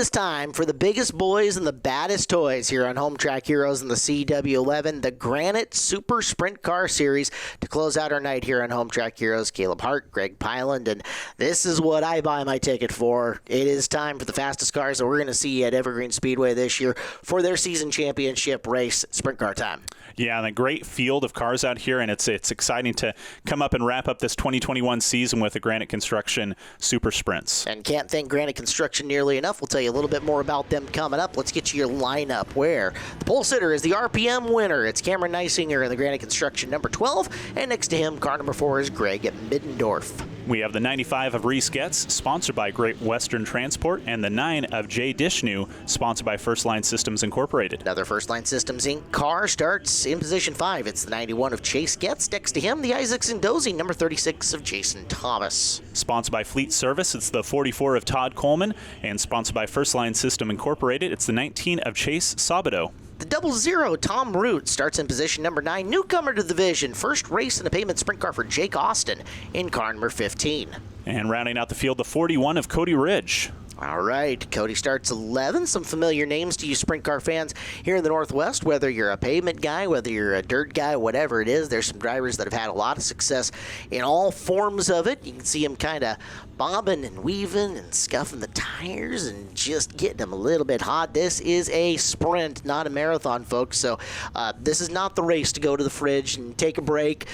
is time for the biggest boys and the baddest toys here on Home Track Heroes in the CW11, the Granite Super Sprint Car Series, to close out our night here on Home Track Heroes. Caleb Hart, Greg Pyland, and this is what I buy my ticket for. It is time for the fastest cars that we're going to see at Evergreen Speedway this year for their season championship race, Sprint Car Time. Yeah, and a great field of cars out here, and it's exciting to come up and wrap up this 2021 season with the Granite Construction Super Sprints. And can't thank Granite Construction nearly enough. We'll tell you a little bit more about them coming up. Let's get you your lineup, where the pole sitter is the RPM winner. It's Cameron Neisinger in the Granite Construction number 12, and next to him, car number 4 is Greg Middendorf. We have the 95 of Reese Getz, sponsored by Great Western Transport, and the 9 of Jay Dishnu, sponsored by First Line Systems Incorporated. Another First Line Systems Inc. car starts in position 5. It's the 91 of Chase Getz. Next to him, the Isaacson Dozy, number 36 of Jason Thomas. Sponsored by Fleet Service, it's the 44 of Todd Coleman, and sponsored by First Line System Incorporated, it's the 19 of Chase Sabato. The 00 Tom Root starts in position number 9, newcomer to the division. First race in a pavement sprint car for Jake Austin in car number 15. And rounding out the field, the 41 of Cody Ridge. All right, Cody starts 11. Some familiar names to you sprint car fans here in the Northwest, whether you're a pavement guy, whether you're a dirt guy, whatever it is. There's some drivers that have had a lot of success in all forms of it. You can see them kind of bobbing and weaving and scuffing the tires and just getting them a little bit hot. This is a sprint, not a marathon, folks. So this is not the race to go to the fridge and take a break.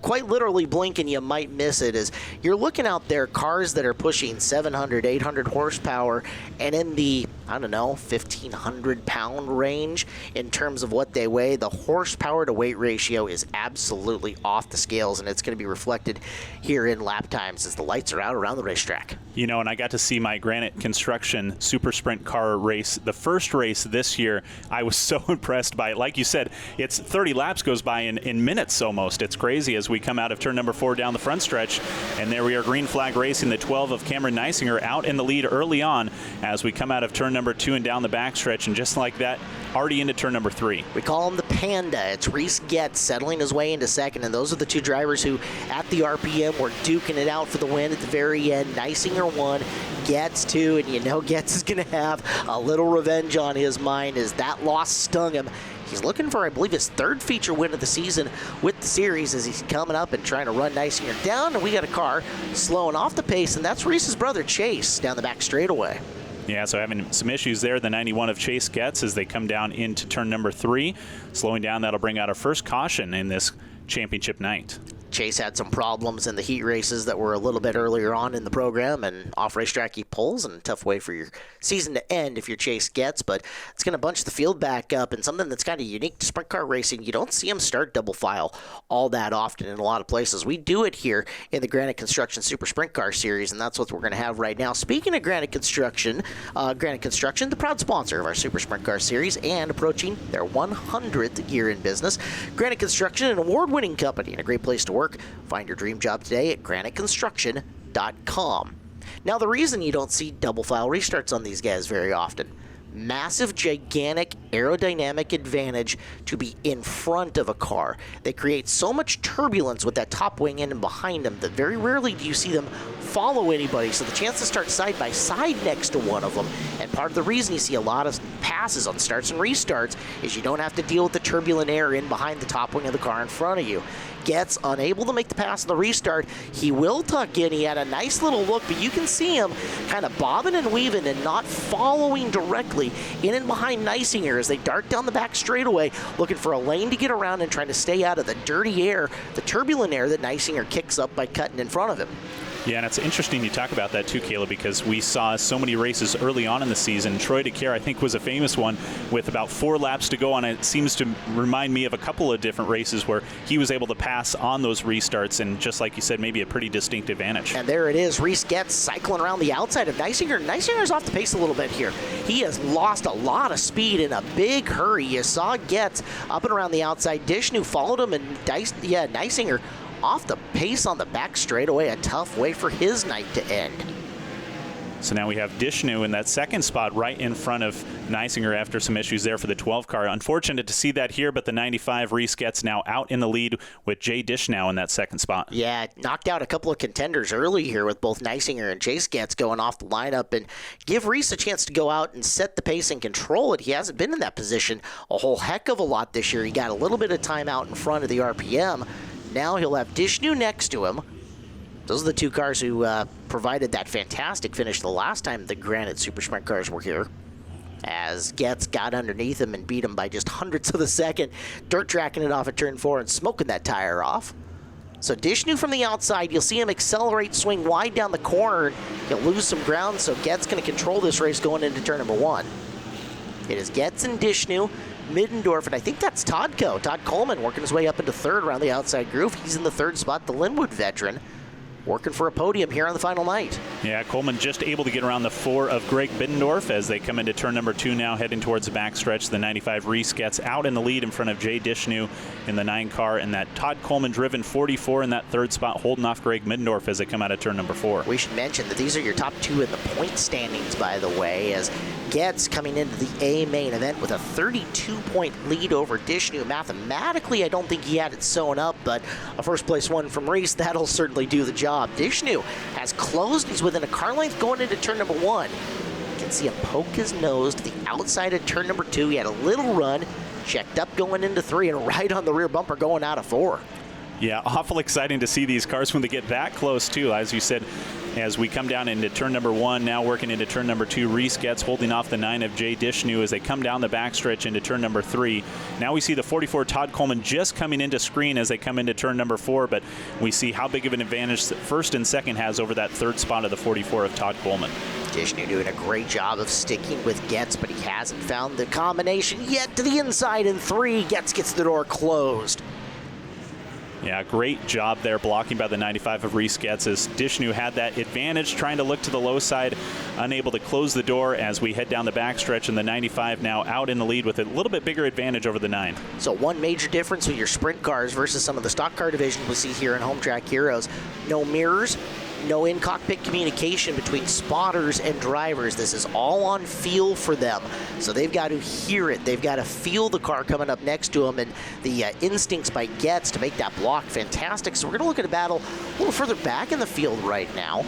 Quite literally blink and you might miss it. As you're looking out there, cars that are pushing 700, 800 horsepower and in the, 1,500 pound range in terms of what they weigh. The horsepower to weight ratio is absolutely off the scales, and it's going to be reflected here in lap times as the lights are out around the racetrack. You know, and I got to see my Granite Construction Super Sprint Car race, the first race this year. I was so impressed by it. Like you said, it's 30 laps goes by in minutes almost. It's crazy as we come out of turn number 4 down the front stretch. And there we are, green flag racing, the 12 of Cameron Neisinger out in the lead early on as we come out of turn number 2 and down the backstretch. And just like that, already into turn number 3. We call him the Panda. It's Reese Getz settling his way into second, and those are the two drivers who, at the RPM, were duking it out for the win at the very end. Neisinger 1, Getz 2, and you know Getz is going to have a little revenge on his mind as that loss stung him. He's looking for, I believe, his 3rd feature win of the season with the series as he's coming up and trying to run Neisinger down, and we got a car slowing off the pace, and that's Reese's brother Chase down the back straightaway. Yeah, so having some issues there, the 91 of Chase Getz as they come down into turn number 3. Slowing down, that'll bring out our first caution in this championship night. Chase had some problems in the heat races that were a little bit earlier on in the program, and off racetrack he pulls, and a tough way for your season to end if you're Chase Getz, but it's going to bunch the field back up, and something that's kind of unique to sprint car racing, you don't see him start double file all that often in a lot of places. We do it here in the Granite Construction Super Sprint Car Series, and that's what we're going to have right now. Speaking of Granite Construction, the proud sponsor of our Super Sprint Car Series and approaching their 100th year in business. Granite Construction, an award-winning company and a great place to work. Find your dream job today at graniteconstruction.com. Now, the reason you don't see double file restarts on these guys very often, massive, gigantic aerodynamic advantage to be in front of a car. They create so much turbulence with that top wing in and behind them that very rarely do you see them follow anybody, so the chance to start side by side next to one of them, and part of the reason you see a lot of passes on starts and restarts is you don't have to deal with the turbulent air in behind the top wing of the car in front of you. Getz unable to make the pass on the restart. He will tuck in. He had a nice little look, but you can see him kind of bobbing and weaving and not following directly in and behind Neisinger as they dart down the back straightaway, looking for a lane to get around and trying to stay out of the dirty air, the turbulent air that Neisinger kicks up by cutting in front of him. Yeah, and it's interesting you talk about that too, Caleb, because we saw so many races early on in the season. Troy DeCare, I think, was a famous one with about 4 laps to go on. It seems to remind me of a couple of different races where he was able to pass on those restarts, and just like you said, maybe a pretty distinct advantage. And there it is. Reese Getz cycling around the outside of Neisinger. Neisinger's off the pace a little bit here. He has lost a lot of speed in a big hurry. You saw Getz up and around the outside. Dishnu followed him, and Neisinger off the pace on the back straightaway, a tough way for his night to end. So now we have Dishnu in that second spot right in front of Neisinger after some issues there for the 12 car. Unfortunate to see that here, but the 95 Reese Getz now out in the lead with Jay Dishnow in that second spot. Yeah, knocked out a couple of contenders early here with both Neisinger and Chase Getz going off the lineup, and give Reese a chance to go out and set the pace and control it. He hasn't been in that position a whole heck of a lot this year. He got a little bit of time out in front of the RPM. Now he'll have Dishnu next to him. Those are the two cars who provided that fantastic finish the last time the Granite Super Sprint cars were here. As Getz got underneath him and beat him by just hundredths of a second, dirt tracking it off at turn 4 and smoking that tire off. So Dishnu from the outside, you'll see him accelerate, swing wide down the corner. He'll lose some ground, so Getz going to control this race going into turn number 1. It is Getz and Dishnu, Middendorf, and I think that's Todd Coleman working his way up into third around the outside groove. He's in the third spot, the Linwood veteran, working for a podium here on the final night. Yeah, Coleman just able to get around the 4 of Greg Biddendorf as they come into turn number 2 now, heading towards the backstretch. The 95 Reese Getz out in the lead in front of Jay Dishnu in the 9 car, and that Todd Coleman driven 44 in that third spot, holding off Greg Middendorf as they come out of turn number 4. We should mention that these are your top 2 in the point standings, by the way, as Getz coming into the A main event with a 32-point lead over Dishnu. Mathematically, I don't think he had it sewn up, but a first-place one from Reese, that'll certainly do the job. Dishnu has closed. He's within a car length going into turn number 1. You can see him poke his nose to the outside of turn number 2. He had a little run, checked up going into 3, and right on the rear bumper going out of 4. Yeah, awful exciting to see these cars when they get that close, too. As you said, as we come down into turn number 1, now working into turn number 2, Reese Getz holding off the 9 of Jay Dishnu as they come down the backstretch into turn number 3. Now we see the 44 Todd Coleman just coming into screen as they come into turn number 4, but we see how big of an advantage first and second has over that third spot of the 44 of Todd Coleman. Dishnu doing a great job of sticking with Getz, but he hasn't found the combination yet to the inside in 3. Getz gets the door closed. Yeah, great job there blocking by the 95 of Reese Getz as Dishnu had that advantage, trying to look to the low side, unable to close the door as we head down the backstretch, and the 95 now out in the lead with a little bit bigger advantage over the 9. So one major difference with your sprint cars versus some of the stock car divisions we see here in Home Track Heroes: no mirrors, no in-cockpit communication between spotters and drivers. This is all on feel for them. So they've got to hear it. They've got to feel the car coming up next to them, and the instincts by Getz to make that block fantastic. So we're going to look at a battle a little further back in the field right now.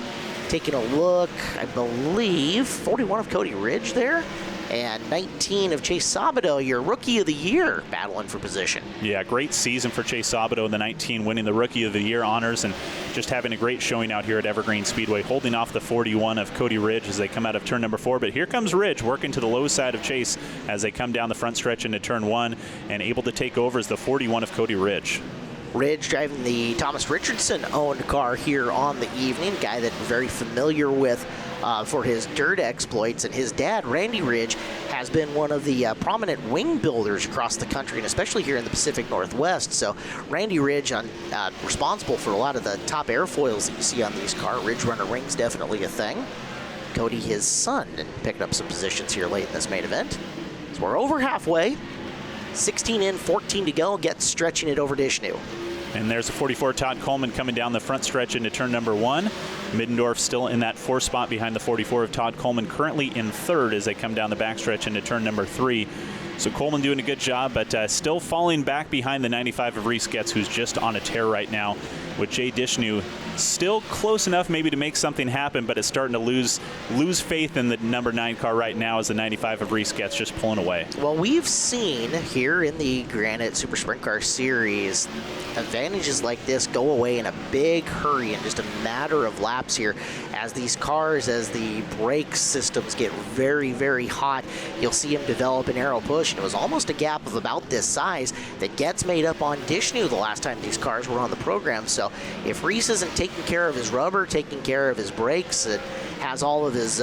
Taking a look, I believe, 41 of Cody Ridge there, and 19 of Chase Sabato, your Rookie of the Year, battling for position. Yeah, great season for Chase Sabato in the 19, winning the Rookie of the Year honors and just having a great showing out here at Evergreen Speedway, holding off the 41 of Cody Ridge as they come out of turn number 4. But here comes Ridge working to the low side of Chase as they come down the front stretch into turn 1, and able to take over as the 41 of Cody Ridge. Ridge driving the Thomas Richardson-owned car here on the evening, guy that we're very familiar with for his dirt exploits. And his dad, Randy Ridge, has been one of the prominent wing builders across the country, and especially here in the Pacific Northwest. So Randy Ridge responsible for a lot of the top airfoils that you see on these cars. Ridge Runner Ring's definitely a thing. Cody, his son, and picking up some positions here late in this main event. So we're over halfway. 16 in, 14 to go. Getz stretching it over Dishnu. And there's a 44 Todd Coleman coming down the front stretch into turn number 1. Middendorf still in that 4 spot behind the 44 of Todd Coleman, currently in third as they come down the backstretch into turn number 3. So Coleman doing a good job, but still falling back behind the 95 of Reese Getz, who's just on a tear right now, with Jay Dishnu still close enough maybe to make something happen, but it's starting to lose faith in the number 9 car right now as the 95 of Reese Getz just pulling away. Well, we've seen here in the Granite Super Sprint Car Series advantages like this go away in a big hurry in just a matter of laps here as these cars, as the brake systems get very, very hot. You'll see them develop an aero push, and it was almost a gap of about this size that gets made up on Dishnu the last time these cars were on the program. So if Reese isn't taking care of his rubber, taking care of his brakes, and has all of his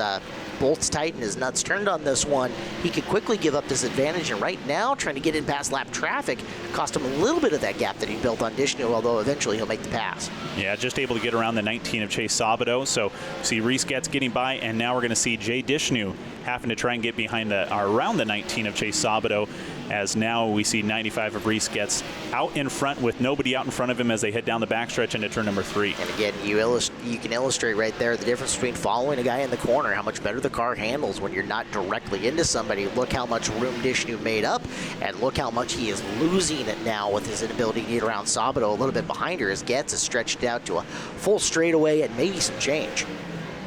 bolts tight and his nuts turned on this one, he could quickly give up this advantage. And right now, trying to get in past lap traffic cost him a little bit of that gap that he built on Dishnu, although eventually he'll make the pass. Yeah, just able to get around the 19 of Chase Sabato. So see Reese Getz getting by, and now we're going to see Jay Dishnu having to try and get behind around the 19 of Chase Sabato as now we see 95 of Reese Getz out in front with nobody out in front of him as they head down the backstretch into turn number 3. And again, you can illustrate right there the difference between following a guy in the corner, how much better the car handles when you're not directly into somebody. Look how much room Dishnu made up, and look how much he is losing it now with his inability to get around Sabato a little bit behind her as Getz is stretched out to a full straightaway and maybe some change.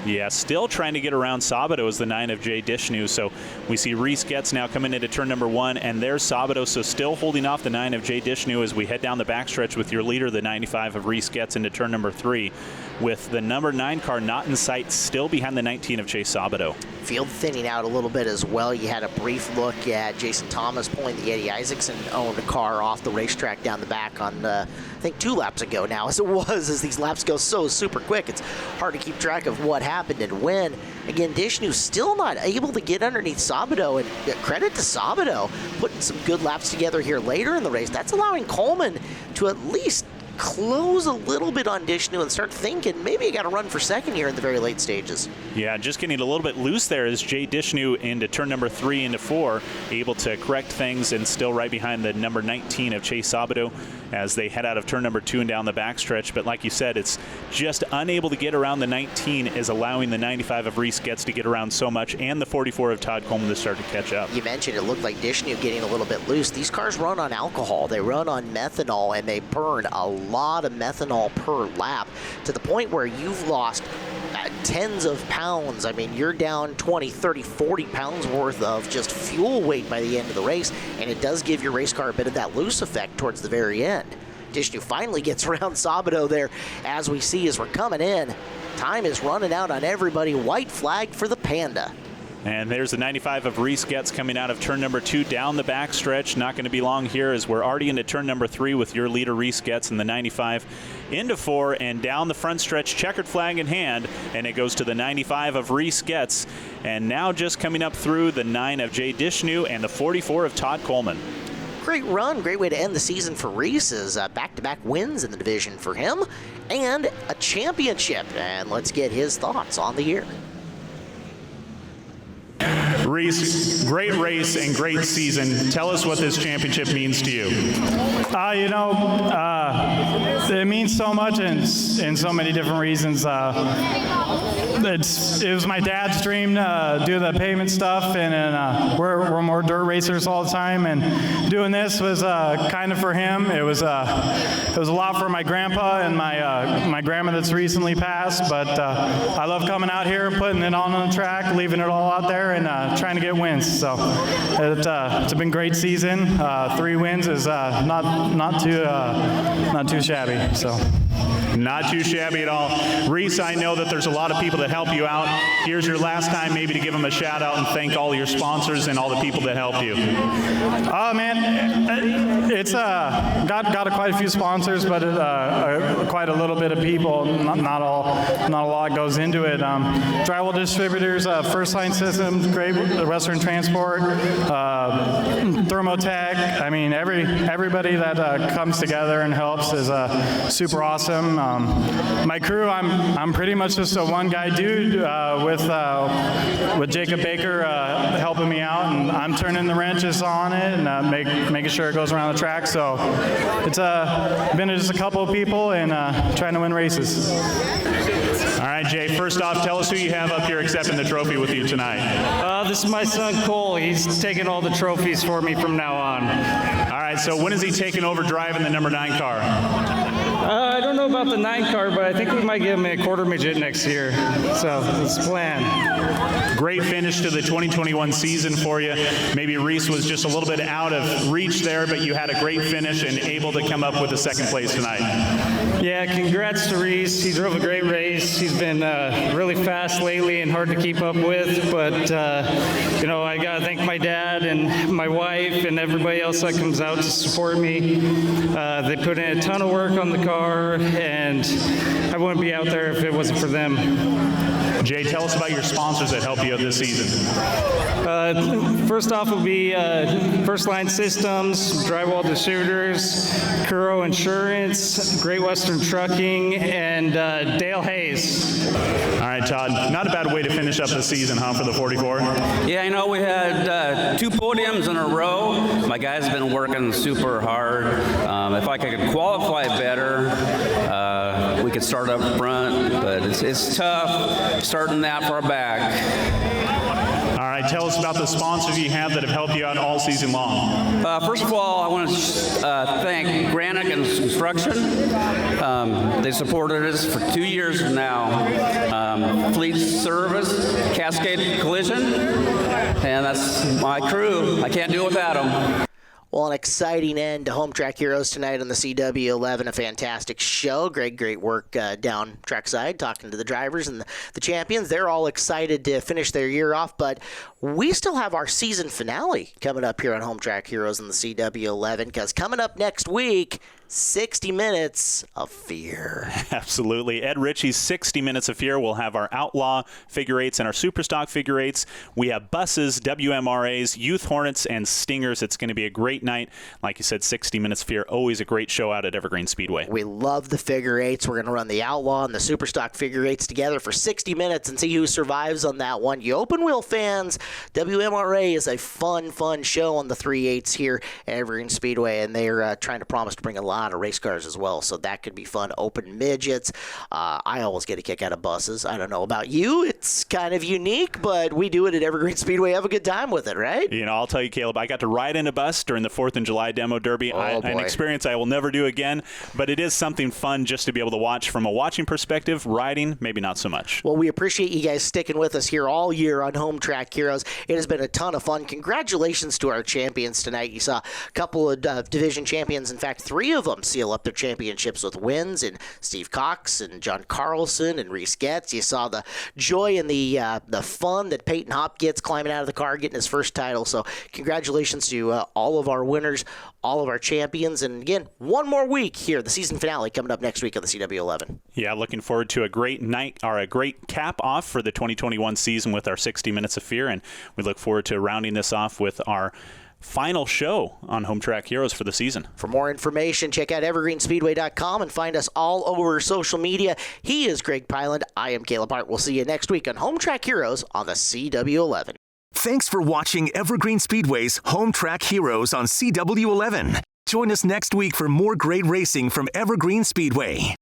Yeah, still trying to get around Sabato is the 9 of Jay Dishnu. So we see Reese Getz now coming into turn number 1, and there's Sabato. So still holding off the 9 of Jay Dishnu as we head down the backstretch with your leader, the 95 of Reese Getz, into turn number 3, with the number 9 car not in sight, still behind the 19 of Chase Sabato. Field thinning out a little bit as well. You had a brief look at Jason Thomas pulling the Eddie Isaacson-owned car off the racetrack down the back on, I think, 2 laps ago now, as it was, as these laps go so super quick. It's hard to keep track of what happened and when. Again, Dishnu's still not able to get underneath Sabato, and credit to Sabato putting some good laps together here later in the race. That's allowing Coleman to at least close a little bit on Dishnu and start thinking maybe you got to run for second here in the very late stages. Yeah, just getting a little bit loose there as Jay Dishnu into turn number 3 into 4, able to correct things and still right behind the number 19 of Chase Sabato as they head out of turn number 2 and down the backstretch. But like you said, it's just unable to get around the 19 is allowing the 95 of Reese Getz to get around so much, and the 44 of Todd Coleman to start to catch up. You mentioned it looked like Dishnu getting a little bit loose. These cars run on alcohol, they run on methanol, and they burn a lot of methanol per lap to the point where you've lost tens of pounds. I mean, you're down 20, 30, 40 pounds worth of just fuel weight by the end of the race, and it does give your race car a bit of that loose effect towards the very end. Dishnu finally gets around Sabato there, as we see as we're coming in. Time is running out on everybody. White flag for the Panda. And there's the 95 of Reese Getz coming out of turn number 2 down the backstretch. Not going to be long here as we're already into turn number 3 with your leader Reese Getz and the 95 into 4 and down the front stretch, checkered flag in hand, and it goes to the 95 of Reese Getz. And now just coming up through the 9 of Jay Dishnu and the 44 of Todd Coleman. Great run, great way to end the season for Reese, as back-to-back wins in the division for him and a championship. And let's get his thoughts on the year. Reese, great race and great season. Tell us what this championship means to you. It means so much in so many different reasons. It was my dad's dream to do the pavement stuff, and we're more dirt racers all the time, and doing this was kind of for him. It was a lot for my grandpa and my grandma that's recently passed, but I love coming out here, putting it on the track, leaving it all out there, and trying to get wins. So it's been a great season. 3 wins is not too shabby. So. Not too shabby at all. Reese, I know that there's a lot of people that help you out. Here's your last time maybe to give them a shout out and thank all your sponsors and all the people that help you. Oh man, it's got quite a few sponsors, but quite a little bit of people. Not a lot goes into it. Drywall Distributors, First Line Systems, Great Western Transport, Thermotech. I mean, everybody that comes together and helps is super awesome. My crew, I'm pretty much just a one-guy dude with Jacob Baker helping me out, and I'm turning the wrenches on it and making sure it goes around the track. So it's been just a couple of people and trying to win races. All right, Jay, first off, tell us who you have up here accepting the trophy with you tonight. This is my son, Cole. He's taking all the trophies for me from now on. All right, so when is he taking over driving the number 9 car? I don't know about the 9 car, but I think we might give him a quarter midget next year. So that's the plan. Great finish to the 2021 season for you. Maybe Reese was just a little bit out of reach there, but you had a great finish and able to come up with a second place tonight. Yeah, congrats to Reese. He drove a great race. He's been really fast lately and hard to keep up with. But, I got to thank my dad and my wife and everybody else that comes out to support me. They put in a ton of work on the car, and I wouldn't be out there if it wasn't for them. Jay, tell us about your sponsors that help you out this season. First off will be First Line Systems, Drywall Distributors, Kuro Insurance, Great Western Trucking, and Dale Hayes. All right, Todd, not a bad way to finish up the season, huh, for the 44? Yeah, we had 2 podiums in a row. My guys have been working super hard. If I could qualify better, we could start up front, but it's tough starting that far back. All right, tell us about the sponsors you have that have helped you out all season long. First of all, I want to thank Granite Construction. They supported us for 2 years now. Fleet Service, Cascade Collision, and that's my crew. I can't do it without them. Well, an exciting end to Home Track Heroes tonight on the CW11. A fantastic show. Great work down trackside, talking to the drivers and the champions. They're all excited to finish their year off, but we still have our season finale coming up here on Home Track Heroes in the CW11, because coming up next week, 60 Minutes of Fear. Absolutely. Ed Ritchie's 60 Minutes of Fear. We'll have our Outlaw figure eights and our Superstock figure eights. We have buses, WMRAs, Youth Hornets, and Stingers. It's going to be a great night. Like you said, 60 Minutes of Fear, always a great show out at Evergreen Speedway. We love the figure eights. We're going to run the Outlaw and the Superstock figure eights together for 60 minutes and see who survives on that one. You open wheel fans, WMRA is a fun show on the 3/8s here at Evergreen Speedway, and they're trying to promise to bring a lot of race cars as well, so that could be fun. Open midgets. I always get a kick out of buses. I don't know about you. It's kind of unique, but we do it at Evergreen Speedway. Have a good time with it, right? You know, I'll tell you, Caleb, I got to ride in a bus during the 4th of July Demo Derby. An experience I will never do again, but it is something fun just to be able to watch from a watching perspective. Riding, maybe not so much. Well, we appreciate you guys sticking with us here all year on Home Track Heroes. It has been a ton of fun. Congratulations to our champions tonight. You saw a couple of division champions. In fact, 3 of them seal up their championships with wins, and Steve Cox and John Carlson and Reese Getz. You saw the joy and the fun that Peyton Hopp gets climbing out of the car, getting his first title. So congratulations to all of our winners, all of our champions. And again, one more week here, the season finale coming up next week on the CW11. Yeah, looking forward to a great night, or a great cap off for the 2021 season with our 60 Minutes of Fear, and we look forward to rounding this off with our final show on Home Track Heroes for the season. For more information, check out evergreenspeedway.com and find us all over social media. He is Greg Pyland. I am Caleb Hart. We'll see you next week on Home Track Heroes on the CW11. Thanks for watching Evergreen Speedway's Home Track Heroes on CW11. Join us next week for more great racing from Evergreen Speedway.